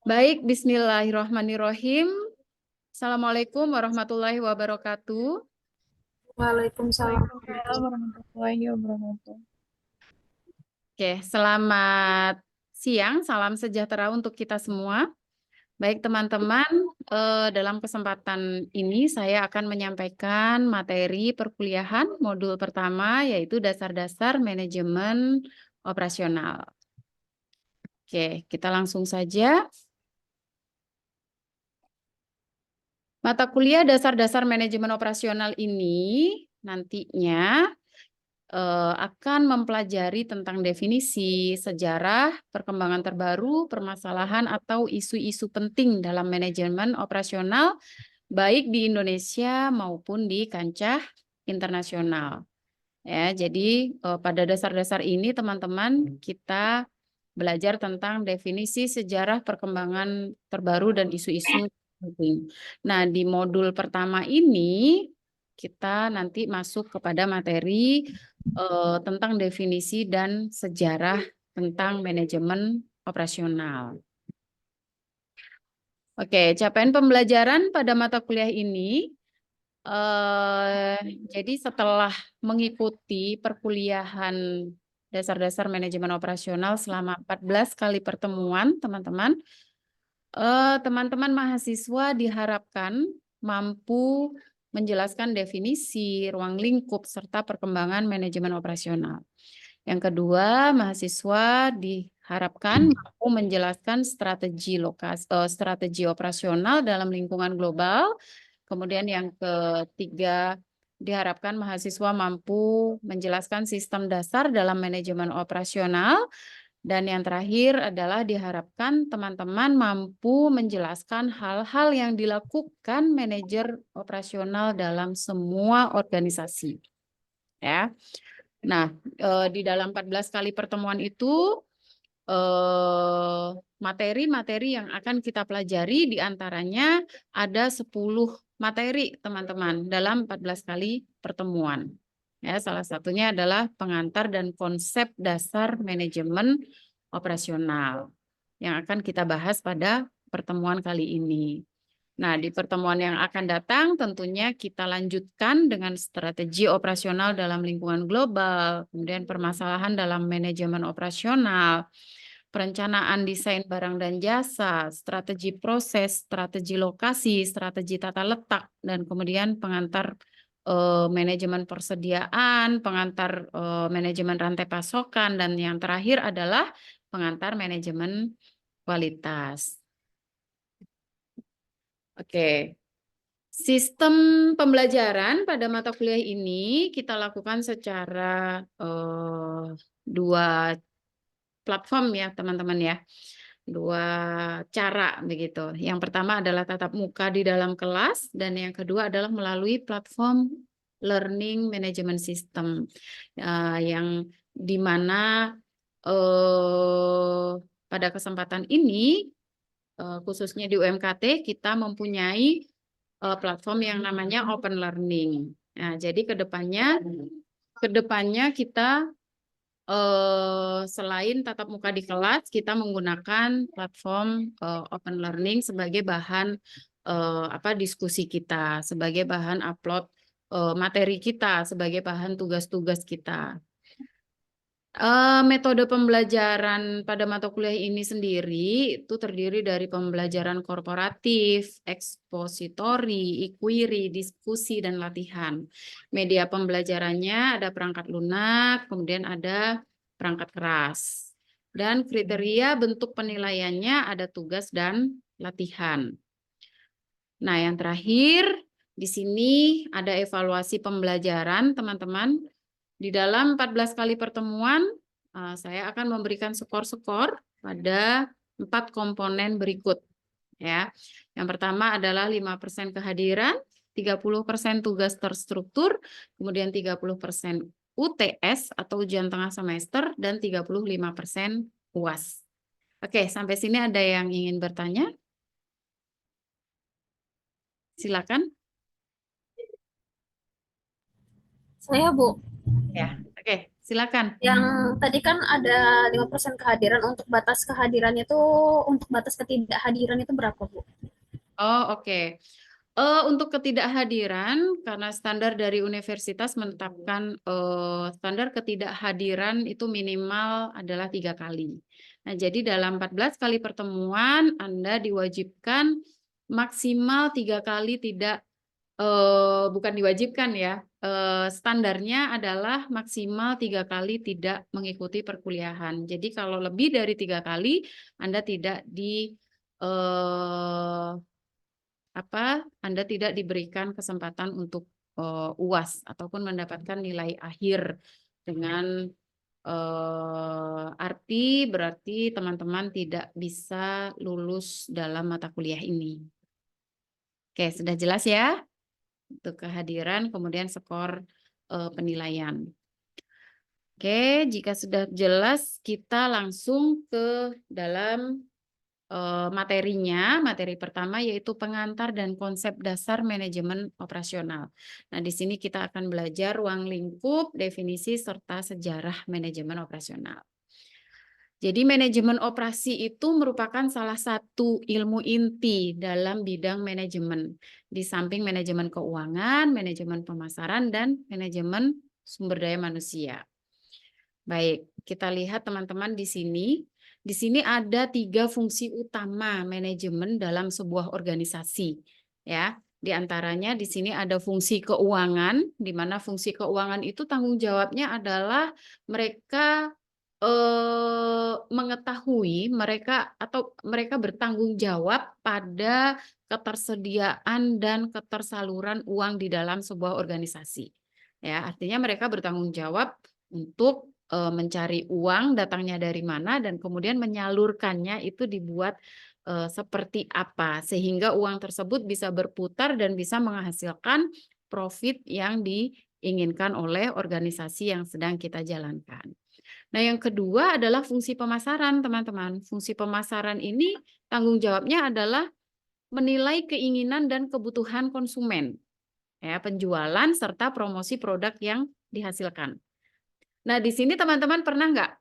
Baik, bismillahirrahmanirrahim. Assalamualaikum warahmatullahi wabarakatuh. Waalaikumsalam Waalaikumsalam warahmatullahi wabarakatuh. Oke, selamat siang, salam sejahtera untuk kita semua. Baik teman-teman, dalam kesempatan ini saya akan menyampaikan materi perkuliahan modul pertama yaitu dasar-dasar manajemen operasional. Oke, kita langsung saja. Mata kuliah dasar-dasar manajemen operasional ini nantinya akan mempelajari tentang definisi, sejarah, perkembangan terbaru, permasalahan atau isu-isu penting dalam manajemen operasional baik di Indonesia maupun di kancah internasional. Ya, jadi pada dasar-dasar ini teman-teman kita belajar tentang definisi, sejarah, perkembangan terbaru dan isu-isu penting. Nah, di modul pertama ini kita nanti masuk kepada materi tentang definisi dan sejarah tentang manajemen operasional. Oke, capaian pembelajaran pada mata kuliah ini. Jadi setelah mengikuti perkuliahan dasar-dasar manajemen operasional selama 14 kali pertemuan, teman-teman, teman-teman mahasiswa diharapkan mampu menjelaskan definisi, ruang lingkup, serta perkembangan manajemen operasional. Yang kedua, mahasiswa diharapkan mampu menjelaskan strategi operasional dalam lingkungan global. Kemudian yang ketiga, diharapkan mahasiswa mampu menjelaskan sistem dasar dalam manajemen operasional. Dan yang terakhir adalah diharapkan teman-teman mampu menjelaskan hal-hal yang dilakukan manajer operasional dalam semua organisasi. Ya. Nah, di dalam 14 kali pertemuan itu materi-materi yang akan kita pelajari diantaranya ada 10 materi teman-teman dalam 14 kali pertemuan. Ya, salah satunya adalah pengantar dan konsep dasar manajemen operasional yang akan kita bahas pada pertemuan kali ini. Nah, di pertemuan yang akan datang tentunya kita lanjutkan dengan strategi operasional dalam lingkungan global, kemudian permasalahan dalam manajemen operasional, perencanaan desain barang dan jasa, strategi proses, strategi lokasi, strategi tata letak, dan kemudian pengantar manajemen persediaan, pengantar manajemen rantai pasokan, dan yang terakhir adalah pengantar manajemen kualitas. Oke. Sistem pembelajaran pada mata kuliah ini kita lakukan secara dua platform ya teman-teman ya. Dua cara begitu. Yang pertama adalah tatap muka di dalam kelas dan yang kedua adalah melalui platform learning management system yang dimana pada kesempatan ini khususnya di UMKT kita mempunyai platform yang namanya open learning. Nah, jadi kedepannya kita selain tatap muka di kelas, kita menggunakan platform open learning sebagai bahan diskusi kita, sebagai bahan upload materi kita, sebagai bahan tugas-tugas kita. Metode pembelajaran pada mata kuliah ini sendiri itu terdiri dari pembelajaran korporatif, ekspositori, inquiry, diskusi, dan latihan. Media pembelajarannya ada perangkat lunak, kemudian ada perangkat keras. Dan kriteria bentuk penilaiannya ada tugas dan latihan. Nah, yang terakhir di sini ada evaluasi pembelajaran, teman-teman. Di dalam 14 kali pertemuan, saya akan memberikan skor-skor pada 4 komponen berikut. Ya. Yang pertama adalah 5% kehadiran, 30% tugas terstruktur, kemudian 30% UTS atau ujian tengah semester, dan 35% UAS. Oke, sampai sini ada yang ingin bertanya? Silakan. Saya, Bu. Ya, oke. Silakan. Yang tadi kan ada 5% kehadiran, untuk batas kehadirannya itu, untuk batas ketidakhadiran itu berapa, Bu? Oh, oke. Untuk ketidakhadiran, karena standar dari universitas menetapkan standar ketidakhadiran itu minimal adalah 3 kali. Nah, jadi dalam 14 kali pertemuan, Anda diwajibkan maksimal 3 kali tidak, bukan diwajibkan ya, standarnya adalah maksimal 3 kali tidak mengikuti perkuliahan. Jadi kalau lebih dari 3 kali, Anda tidak Anda tidak diberikan kesempatan untuk UAS ataupun mendapatkan nilai akhir dengan arti berarti teman-teman tidak bisa lulus dalam mata kuliah ini. Oke, sudah jelas ya untuk kehadiran, kemudian skor penilaian. Oke, jika sudah jelas, kita langsung ke dalam materinya. Materi pertama yaitu pengantar dan konsep dasar manajemen operasional. Nah, di sini kita akan belajar ruang lingkup, definisi, serta sejarah manajemen operasional. Jadi manajemen operasi itu merupakan salah satu ilmu inti dalam bidang manajemen. Di samping manajemen keuangan, manajemen pemasaran, dan manajemen sumber daya manusia. Baik, kita lihat teman-teman di sini. Di sini ada 3 fungsi utama manajemen dalam sebuah organisasi. Ya, di antaranya di sini ada fungsi keuangan, di mana fungsi keuangan itu tanggung jawabnya adalah mereka mengetahui mereka bertanggung jawab pada ketersediaan dan ketersaluran uang di dalam sebuah organisasi. Ya, artinya mereka bertanggung jawab untuk mencari uang datangnya dari mana dan kemudian menyalurkannya itu dibuat seperti apa sehingga uang tersebut bisa berputar dan bisa menghasilkan profit yang diinginkan oleh organisasi yang sedang kita jalankan. Nah, yang kedua adalah fungsi pemasaran, teman-teman. Fungsi pemasaran ini tanggung jawabnya adalah menilai keinginan dan kebutuhan konsumen, ya, penjualan serta promosi produk yang dihasilkan. Nah, di sini teman-teman pernah nggak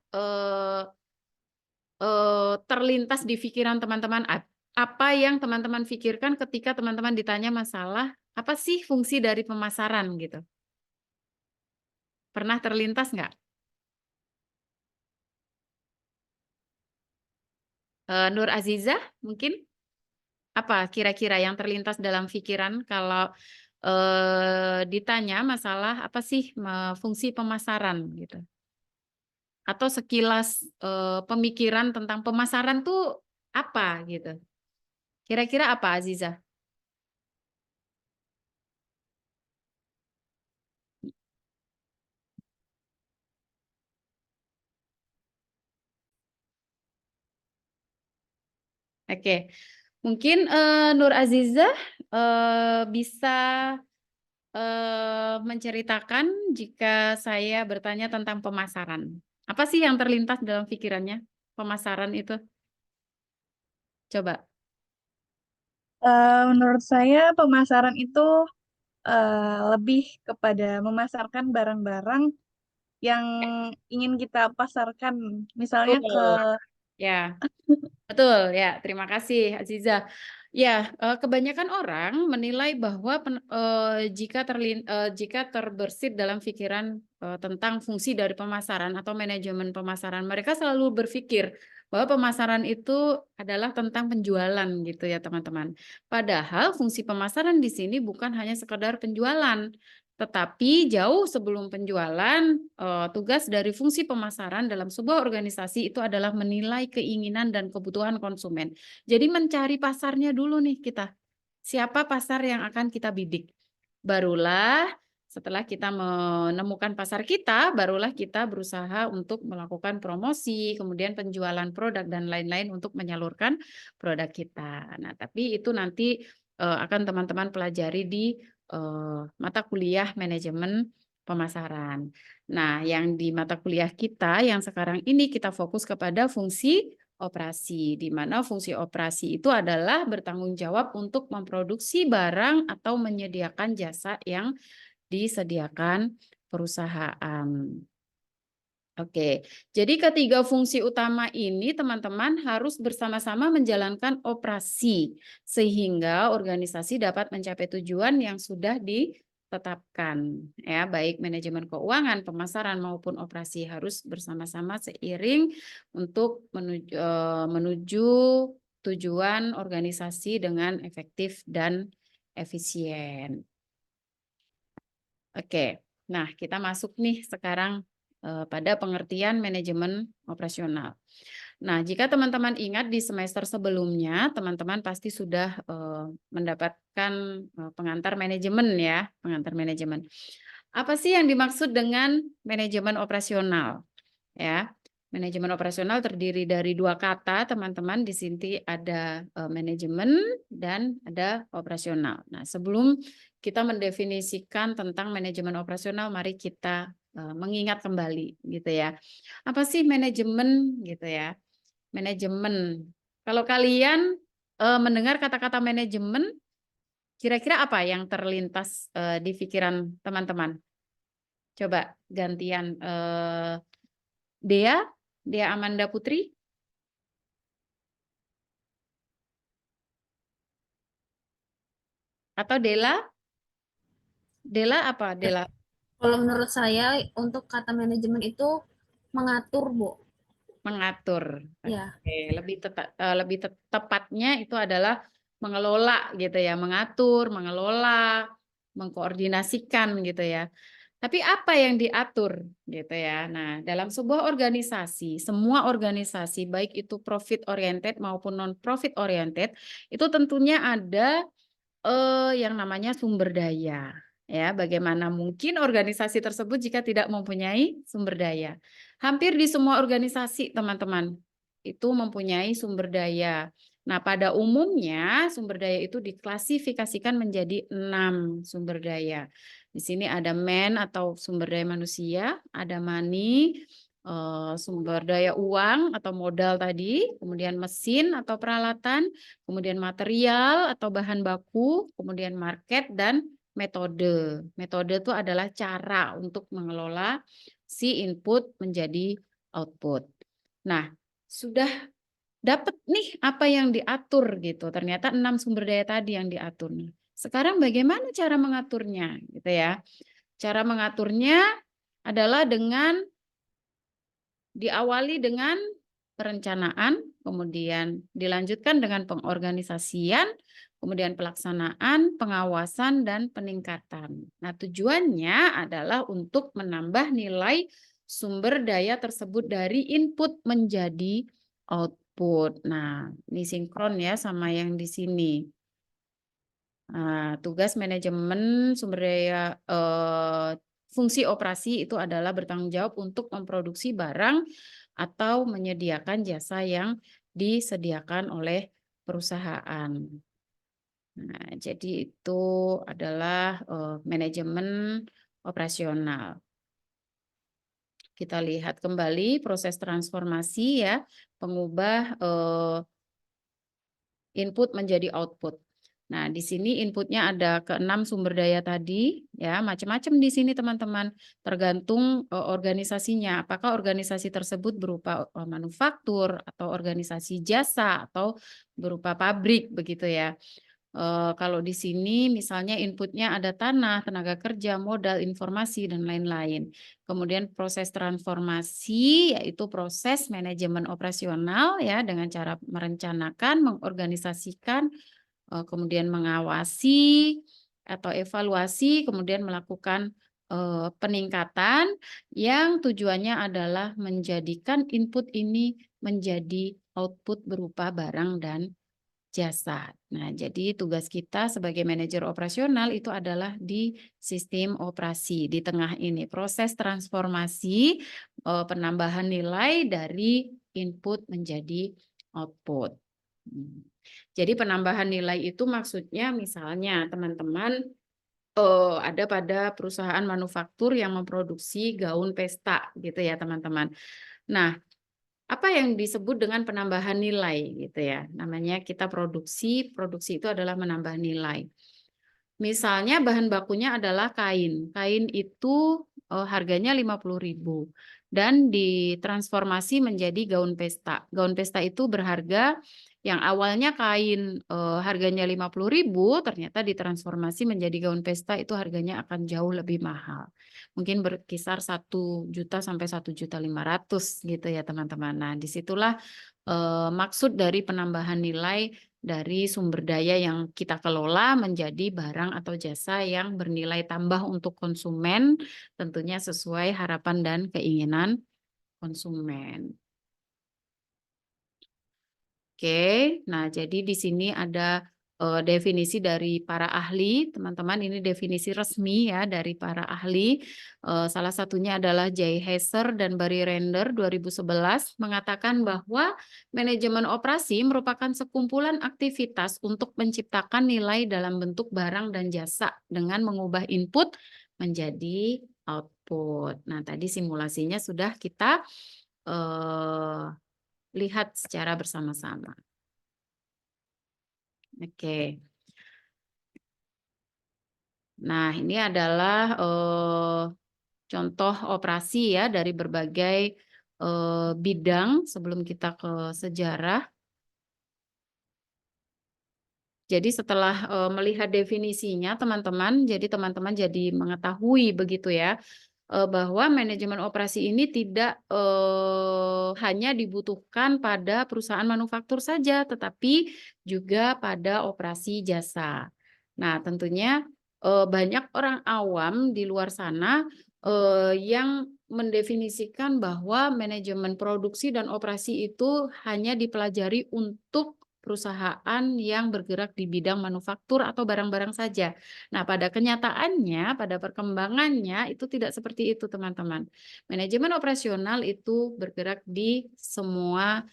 terlintas di pikiran teman-teman apa yang teman-teman pikirkan ketika teman-teman ditanya masalah apa sih fungsi dari pemasaran gitu? Pernah terlintas nggak? Nur Azizah mungkin apa kira-kira yang terlintas dalam pikiran kalau ditanya masalah apa sih fungsi pemasaran gitu? Atau sekilas pemikiran tentang pemasaran tuh apa gitu? Kira-kira apa, Aziza? Oke, mungkin Nur Aziza bisa menceritakan jika saya bertanya tentang pemasaran. Apa sih yang terlintas dalam pikirannya pemasaran itu? Coba. Menurut saya pemasaran itu lebih kepada memasarkan barang-barang yang ingin kita pasarkan, misalnya ke Betul. Ya. Betul, ya. Terima kasih, Aziza. Ya, kebanyakan orang menilai bahwa jika terbersit dalam pikiran tentang fungsi dari pemasaran atau manajemen pemasaran, mereka selalu berpikir bahwa pemasaran itu adalah tentang penjualan gitu ya, teman-teman. Padahal fungsi pemasaran di sini bukan hanya sekedar penjualan, tetapi jauh sebelum penjualan, tugas dari fungsi pemasaran dalam sebuah organisasi itu adalah menilai keinginan dan kebutuhan konsumen. Jadi mencari pasarnya dulu nih kita. Siapa pasar yang akan kita bidik? Barulah setelah kita menemukan pasar kita, barulah kita berusaha untuk melakukan promosi, kemudian penjualan produk dan lain-lain untuk menyalurkan produk kita. Nah, tapi itu nanti akan teman-teman pelajari di mata kuliah manajemen pemasaran. Nah, yang di mata kuliah kita yang sekarang ini kita fokus kepada fungsi operasi, di mana fungsi operasi itu adalah bertanggung jawab untuk memproduksi barang atau menyediakan jasa yang disediakan perusahaan. Oke, jadi ketiga fungsi utama ini teman-teman harus bersama-sama menjalankan operasi sehingga organisasi dapat mencapai tujuan yang sudah ditetapkan ya, baik manajemen keuangan, pemasaran maupun operasi harus bersama-sama seiring untuk menuju tujuan organisasi dengan efektif dan efisien. Oke, nah kita masuk nih sekarang pada pengertian manajemen operasional. Nah, jika teman-teman ingat di semester sebelumnya, teman-teman pasti sudah mendapatkan pengantar manajemen ya, pengantar manajemen. Apa sih yang dimaksud dengan manajemen operasional? Ya, manajemen operasional terdiri dari dua kata, teman-teman. Di sini ada manajemen dan ada operasional. Nah, sebelum kita mendefinisikan tentang manajemen operasional, mari kita mengingat kembali gitu ya. Apa sih manajemen gitu ya? Manajemen. Kalau kalian mendengar kata-kata manajemen, kira-kira apa yang terlintas di pikiran teman-teman? Coba gantian Dea Amanda Putri atau Dela? Dela apa? Dela Kalau menurut saya untuk kata manajemen itu mengatur, Bu. mengatur. Ya, Oke, lebih tepatnya itu adalah mengelola gitu ya, mengatur, mengelola, mengkoordinasikan gitu ya. Tapi apa yang diatur gitu ya. Nah, dalam sebuah organisasi, semua organisasi baik itu profit oriented maupun non profit oriented itu tentunya ada yang namanya sumber daya. Ya, bagaimana mungkin organisasi tersebut jika tidak mempunyai sumber daya? Hampir di semua organisasi, teman-teman, itu mempunyai sumber daya. Nah, pada umumnya sumber daya itu diklasifikasikan menjadi 6 sumber daya. Di sini ada man atau sumber daya manusia, ada money, sumber daya uang atau modal tadi, kemudian mesin atau peralatan, kemudian material atau bahan baku, kemudian market dan metode. Metode itu adalah cara untuk mengelola si input menjadi output. Nah, sudah dapat nih apa yang diatur gitu. Ternyata 6 sumber daya tadi yang diatur. Sekarang bagaimana cara mengaturnya gitu ya? Cara mengaturnya adalah dengan diawali dengan perencanaan, kemudian dilanjutkan dengan pengorganisasian, kemudian pelaksanaan, pengawasan, dan peningkatan. Nah, tujuannya adalah untuk menambah nilai sumber daya tersebut dari input menjadi output. Nah, ini sinkron ya sama yang di sini. Nah, tugas manajemen sumber daya fungsi operasi itu adalah bertanggung jawab untuk memproduksi barang atau menyediakan jasa yang disediakan oleh perusahaan. Nah, jadi itu adalah manajemen operasional. Kita lihat kembali proses transformasi ya, pengubah input menjadi output. Nah, di sini inputnya ada ke-6 sumber daya tadi, ya macam-macam di sini teman-teman, tergantung organisasinya. Apakah organisasi tersebut berupa manufaktur atau organisasi jasa atau berupa pabrik begitu ya. Kalau di sini misalnya inputnya ada tanah, tenaga kerja, modal, informasi dan lain-lain. Kemudian proses transformasi yaitu proses manajemen operasional ya dengan cara merencanakan, mengorganisasikan, kemudian mengawasi atau evaluasi, kemudian melakukan peningkatan yang tujuannya adalah menjadikan input ini menjadi output berupa barang dan jasa. Nah, jadi tugas kita sebagai manajer operasional itu adalah di sistem operasi di tengah ini proses transformasi penambahan nilai dari input menjadi output. Jadi penambahan nilai itu maksudnya misalnya teman-teman ada pada perusahaan manufaktur yang memproduksi gaun pesta gitu ya teman-teman. Nah, apa yang disebut dengan penambahan nilai gitu ya. Namanya kita produksi itu adalah menambah nilai. Misalnya bahan bakunya adalah kain. Kain itu harganya 50.000. dan ditransformasi menjadi gaun pesta. Gaun pesta itu berharga yang awalnya kain harganya 50.000, ternyata ditransformasi menjadi gaun pesta itu harganya akan jauh lebih mahal. Mungkin berkisar 1 juta sampai 1.500.000 gitu ya teman-teman. Nah, disitulah maksud dari penambahan nilai dari sumber daya yang kita kelola menjadi barang atau jasa yang bernilai tambah untuk konsumen, tentunya sesuai harapan dan keinginan konsumen. Oke, nah jadi di sini ada definisi dari para ahli, teman-teman. Ini definisi resmi ya dari para ahli. Salah satunya adalah Jay Heiser dan Barry Render 2011 mengatakan bahwa manajemen operasi merupakan sekumpulan aktivitas untuk menciptakan nilai dalam bentuk barang dan jasa dengan mengubah input menjadi output. Nah, tadi simulasinya sudah kita lihat secara bersama-sama. Oke. Nah, ini adalah contoh operasi ya dari berbagai bidang sebelum kita ke sejarah. Jadi setelah melihat definisinya teman-teman, jadi teman-teman jadi mengetahui begitu ya, bahwa manajemen operasi ini tidak hanya dibutuhkan pada perusahaan manufaktur saja, tetapi juga pada operasi jasa. Nah, tentunya banyak orang awam di luar sana yang mendefinisikan bahwa manajemen produksi dan operasi itu hanya dipelajari untuk perusahaan yang bergerak di bidang manufaktur atau barang-barang saja. Nah, pada kenyataannya, pada perkembangannya itu tidak seperti itu, teman-teman. Manajemen operasional itu bergerak di semua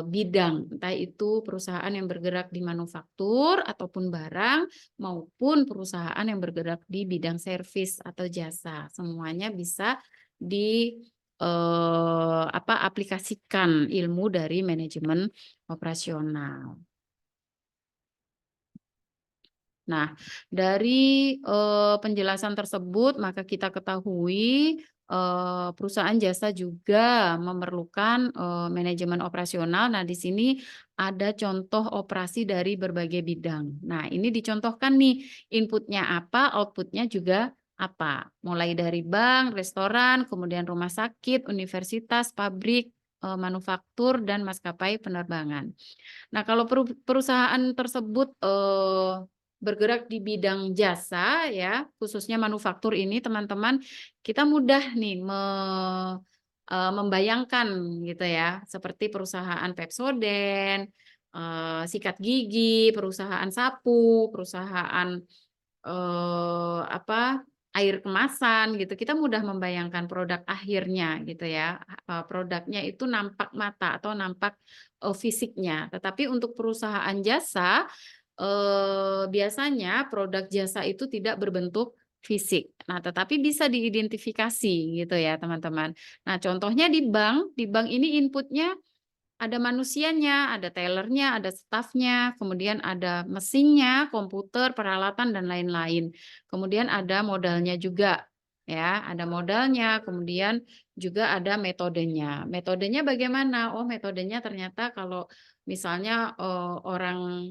bidang, entah itu perusahaan yang bergerak di manufaktur ataupun barang, maupun perusahaan yang bergerak di bidang servis atau jasa. Semuanya bisa aplikasikan ilmu dari manajemen operasional. Nah, dari penjelasan tersebut maka kita ketahui perusahaan jasa juga memerlukan manajemen operasional. Nah, di sini ada contoh operasi dari berbagai bidang. Nah, ini dicontohkan nih inputnya apa, outputnya juga apa. Mulai dari bank, restoran, kemudian rumah sakit, universitas, pabrik, manufaktur, dan maskapai penerbangan. Nah, kalau perusahaan tersebut bergerak di bidang jasa ya, khususnya manufaktur ini teman-teman, kita mudah nih membayangkan gitu ya, seperti perusahaan Pepsodent, sikat gigi, perusahaan sapu, perusahaan air kemasan gitu. Kita mudah membayangkan produk akhirnya gitu ya. Produknya itu nampak mata atau nampak fisiknya. Tetapi untuk perusahaan jasa biasanya produk jasa itu tidak berbentuk fisik. Nah, tetapi bisa diidentifikasi gitu ya, teman-teman. Nah, contohnya di bank ini inputnya ada manusianya, ada tellernya, ada stafnya, kemudian ada mesinnya, komputer, peralatan, dan lain-lain. Kemudian ada modalnya juga, ya, ada modalnya, kemudian juga ada metodenya. Metodenya bagaimana? Oh, metodenya ternyata kalau misalnya orang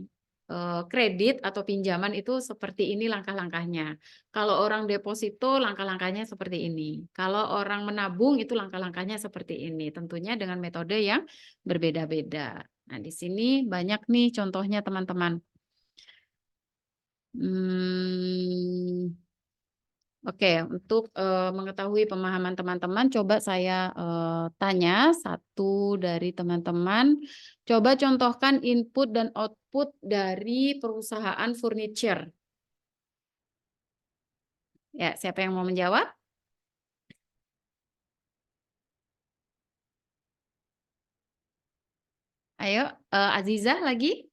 kredit atau pinjaman itu seperti ini langkah-langkahnya. Kalau orang deposito langkah-langkahnya seperti ini. Kalau orang menabung itu langkah-langkahnya seperti ini. Tentunya dengan metode yang berbeda-beda. Nah, di sini banyak nih contohnya teman-teman. Oke, untuk mengetahui pemahaman teman-teman, coba saya tanya satu dari teman-teman. Coba contohkan input dan output dari perusahaan furniture. Ya, siapa yang mau menjawab? Ayo, Azizah lagi?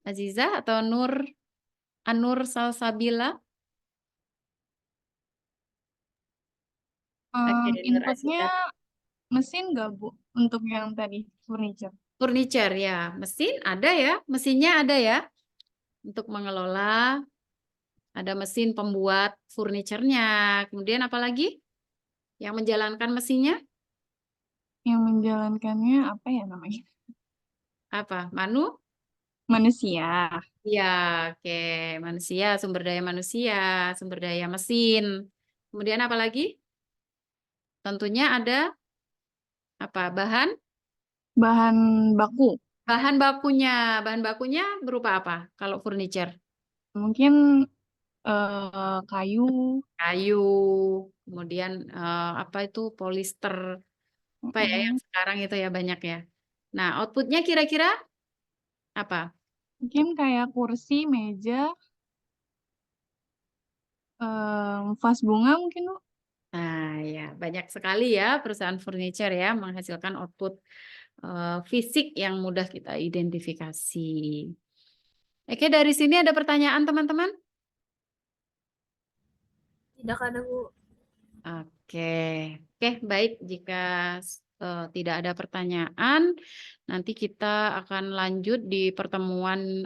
Azizah atau Anur Salsabila? Oke, Nur Inputnya Azizah. mesin nggak, Bu, untuk yang tadi furniture? Furniture ya, mesin ada ya, mesinnya ada ya untuk mengelola. Ada mesin pembuat furniturnya. Kemudian apa lagi? Yang menjalankan mesinnya Yang menjalankannya apa ya namanya? apa? Manusia. Ya, oke. Manusia, sumber daya mesin. Kemudian apa lagi? Tentunya ada apa? Bahan baku. Bahan bakunya berupa apa? Kalau furniture, Mungkin kayu. kayu, kemudian apa itu polister, apa ya yang Mm, sekarang itu ya banyak ya. Nah, outputnya kira-kira apa? Mungkin kayak kursi, meja, vas bunga mungkin, Bu. Nah, ya banyak sekali ya perusahaan furniture ya menghasilkan output fisik yang mudah kita identifikasi. Oke, dari sini ada pertanyaan teman-teman? Tidak ada, Bu. Oke, oke, baik. Jika tidak ada pertanyaan, nanti kita akan lanjut di pertemuan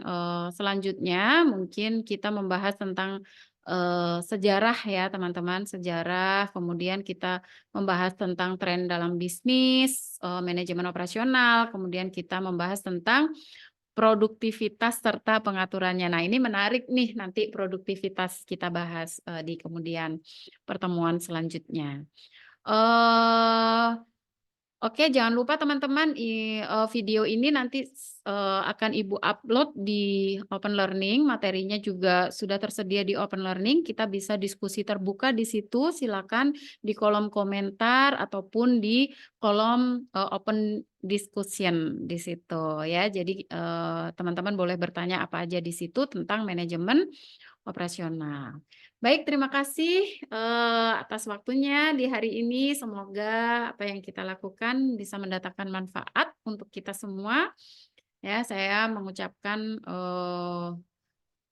selanjutnya. Mungkin kita membahas tentang sejarah ya, teman-teman. Sejarah, kemudian kita membahas tentang tren dalam bisnis, manajemen operasional, kemudian kita membahas tentang produktivitas serta pengaturannya. Nah, ini menarik nih, nanti produktivitas kita bahas di kemudian pertemuan selanjutnya. Oke, jangan lupa teman-teman, video ini nanti akan Ibu upload di Open Learning. Materinya juga sudah tersedia di Open Learning. Kita bisa diskusi terbuka di situ. Silakan di kolom komentar ataupun di kolom Open Discussion di situ ya. Jadi teman-teman boleh bertanya apa aja di situ tentang manajemen operasional. Baik, terima kasih atas waktunya di hari ini. Semoga apa yang kita lakukan bisa mendatangkan manfaat untuk kita semua. Ya, saya mengucapkan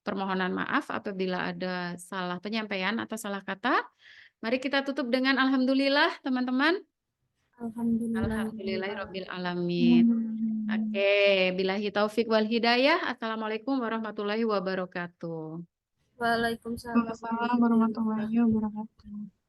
permohonan maaf apabila ada salah penyampaian atau salah kata. Mari kita tutup dengan alhamdulillah, teman-teman. Alhamdulillah. Alhamdulillahirabbil alamin. Oke, billahi taufik wal hidayah. Assalamualaikum warahmatullahi wabarakatuh. Waalaikumsalam Waalaikumsalam warahmatullahi wabarakatuh.